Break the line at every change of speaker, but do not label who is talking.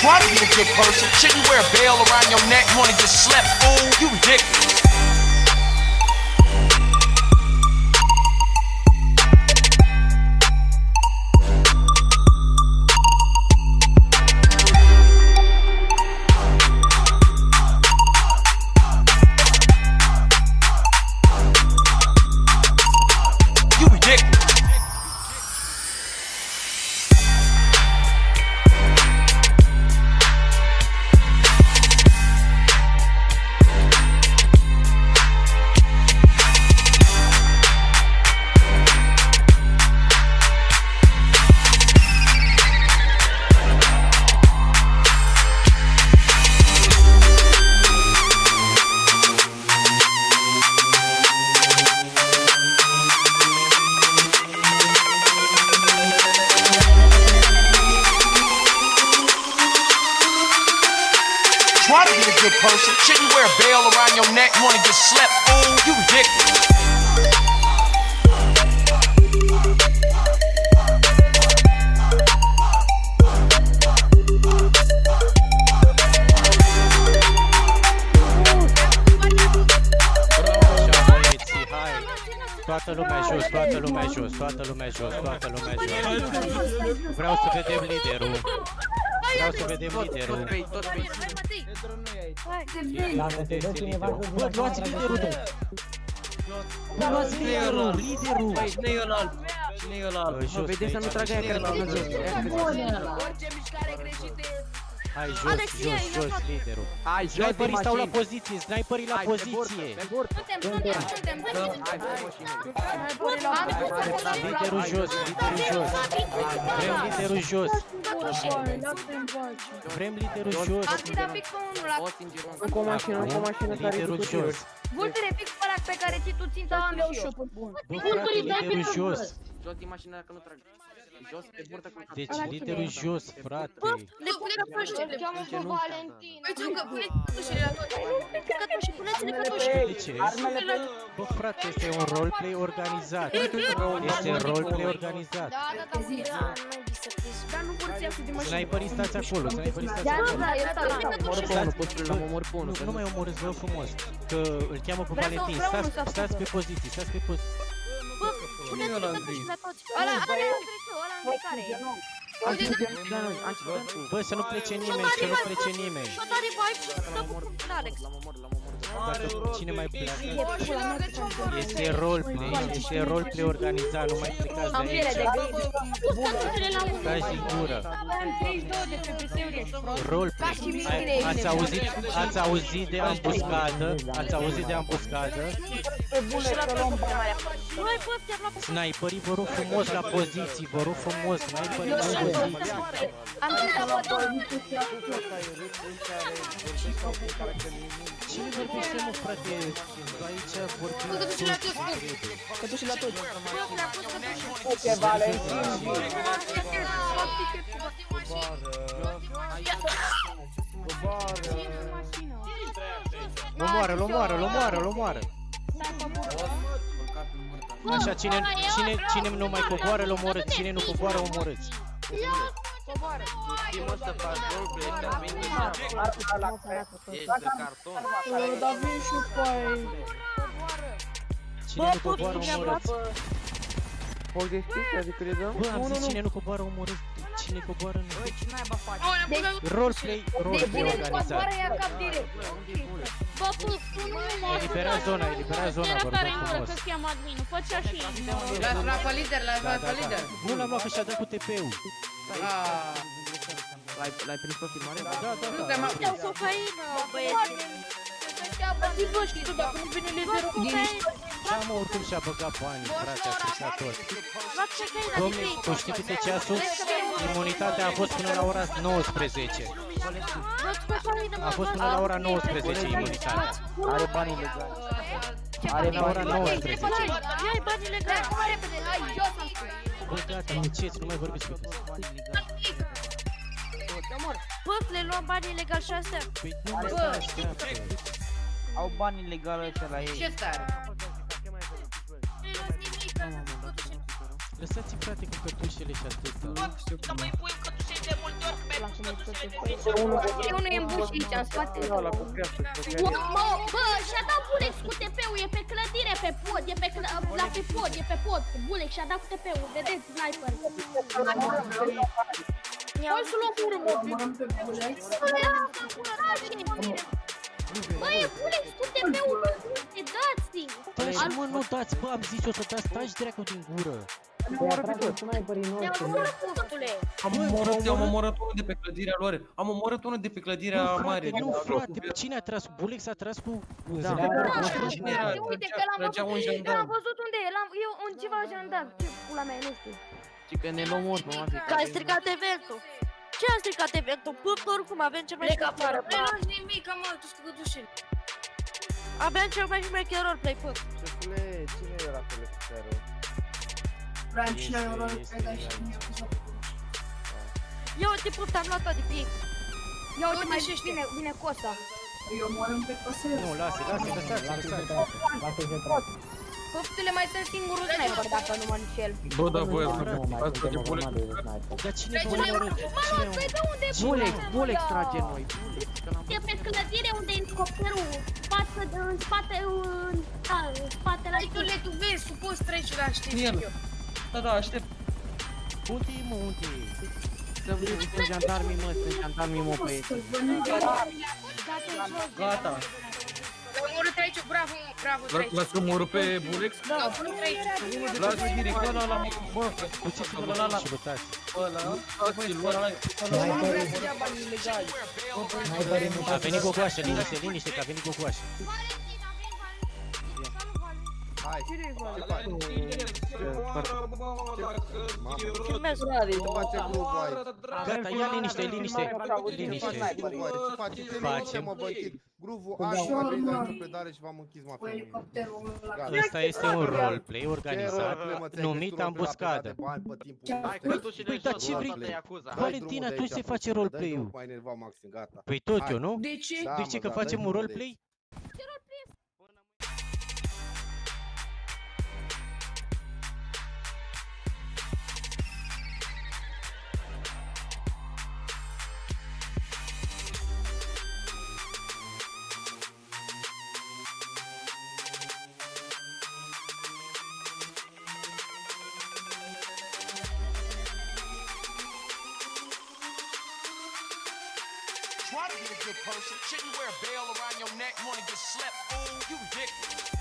Try to be a good person. Shouldn't wear a veil around your neck. Wanna get slept, fool. You ridiculous. Try to be a good person. Shouldn't wear a veil around your neck. Wanna get slept, fool. You ridiculous.
Toată lumea jos, toată lumea jos, toată lumea jos, toată lumea jos. Vreau să vedem liderul. Vreau să vedem liderul. Bă, luați liderul! Bă, luați liderul! Liderul!
Cine e ăla alb? Cine e ăla alb? Mă, vedeți să nu tragă aia care tragă jos.
Hai jos, jos, jos, liderul. Sniperii stau la poziție, sniperii la poziție.
Suntem.
Liderul jos, liderul jos. Vrem liderul jos. Vrem liderul jos.
Am tirat fix pe unul la...
Încă o mașină care
liderul jos.
Vulture, fix pe ăla pe care ții tu ținta am eu și eu.
Bă, frate, liderul jos.
Jos din mașină dacă nu trag. Jos pe burtă cu...
Deci liderul jos, frate.
Le pune cătușe, le cheamă pe Valentin. Uite că pune cătușele la toți. Cătușe, puneți-le cătușe.
De ce? Bă, frate, este un roleplay organizat. Este roleplay organizat.
Da, dar nu vor să iasă de mașină.
Sniperii stați acolo, sniperii stați acolo.
Da, el sta.
L-am omorât pe unul.
Nu mai omorâți, vă frumos. Că îl cheamă pe Valentin. Stați pe poziții, stați pe poziții.
Bă, puneți-le cătușe la toți. Ăla în care e.
Bă, să nu plece nimeni, să nu plece nimeni.
Și-o dă revive și dă cu Alex.
Dacă cine mai pleacă? Este roleplay organizat, nu mai plecați de aici. Stai din gură. Roleplay. Ați auzit de ambuscadă? Ați auzit de ambuscadă? Sniperii, vă rog frumos la poziții, vă rog frumos, sniperii la poziții. Cine vorbește, mă, frate? Aici vorbim
Cătușe la toți.
Ce Valentin!
L-omoară. Așa, cine nu mai coboară, l-omorâți. Cine nu coboară, omorâți.
Știm să faci roleplay, că vin de carton.
Dar vin și pai.
Cine nu coboară, omorâți.
Foc deschis, adică le dăm?
Bă, am zis cine nu coboară, omorâți. Cine coboară, nu. Roleplay organizat.
Bă, pus, tu nu mă...
Elibera zona, vă rog frumos.
Să-ți cheamă adminul, fă ce așa.
Las pe lider,
Nu l-am luat că și-a dat cu TP-ul.
L-ai prins pe filmare?
Da.
Iau cocaină, băieți. Bă, știi tu, dacă nu vine liderul cocaină.
Și-a mă, oricum și-a băgat banii, frate, a stricat tot.
Luați cocaină,
Dom'le, tu știi câte ceasul? Imunitatea a fost până la ora 19. A fost până la ora 19 imunitatea.
Are banii legali.
Are la ora 19.
Ia-i banii legali. Hai repede, hai, jos am spus.
Bă, gata, tăceți, nu mai vorbiți cu
Bă, le luăm banii legali și astea.
Păi nu mă stai așteaptă.
Au bani ilegali ăștia la ei. Ce stare?
Lăsați-mi, frate, cu cătușele și atâta.
Bă, să mă-i pui în cătușei de multe ori, că ăla cum e tot e unul e în buș aici, în spate.
Ăla cu creasă, cu creasă.
Bă, și-a dat Bulex cu TP-ul, e pe clădire, pe pod, e pe la pe pod, e pe pod. Bulex și-a dat cu TP-ul, vedeți, sniper. Hai să luăm ură, mă. Bă, e Bulex cu TP-ul, te dați!
Stai mă, nu dați, bă, am zis eu să dați, taci dracu din gură.
Ne-am omorât postule!
Am omorât unul de pe clădirea lor. Am omorât unul de pe clădirea mare.
Nu, frate, cine a tras? Bulex a tras cu...
Cine era?
Uite că
Trăgea un
l-am
jandarm.
văzut unde e, eu un ceva jandarm, ce pula mea, nu știu.
Și că ne luăm urmă, mă zic.
Că ai stricat eventul. Ce a stricat eventul? Pup, oricum avem cel mai
Plec
șmecher
afară,
roleplay.
nu faci nimic, am altul scădușel.
Aveam cel mai șmecher roleplay, pup.
Șefule, cine era cu lecuțarul?
Ia uite, pup, te-am luat tot de pic.
Ia uite, mai vine Costa.
Nu, lasă, lăsați.
Postule mai sunt singurul sniper, dacă nu mă înșel.
Bă, da, voi ați de Bulex.
Dar cine vă omorât?
Păi de unde e
Bulex trage noi.
E pe clădire unde e elicopterul, în spate, în spate la tu vezi, tu poți trece la știi eu.
Da, aștept.
Unde e, mă, unde e?
Sunt jandarmii, mă, sunt jandarmii, mă, pe ei.
Gata.
L-am omorât aici, bravo, bravo, treci.
L-ați omorât pe Bulex?
L-am omorât aici.
L-ați direct, ăla, bă,
Duceți-vă la și votați.
ăla,
A venit Gogoașă, liniște, că a venit Gogoașă.
Hai, ce faci?
Filmez.
Ce face grupul aici?
Gata, ia liniște. Facem.
Grupul așa a venit aici o predare și v-am închis mafia.
Ăsta este un roleplay organizat, numit ambuscadă.
Hai că tu și
Păi, dar ce vrei? Valentina, tu se face roleplay-ul.
M-ai enervat maxim, gata.
Păi tot eu, nu?
De ce?
De ce, că facem un roleplay?
Try to be a good person. Shouldn't you wear a bell around your neck? You wanna get slept, fool? You ridiculous.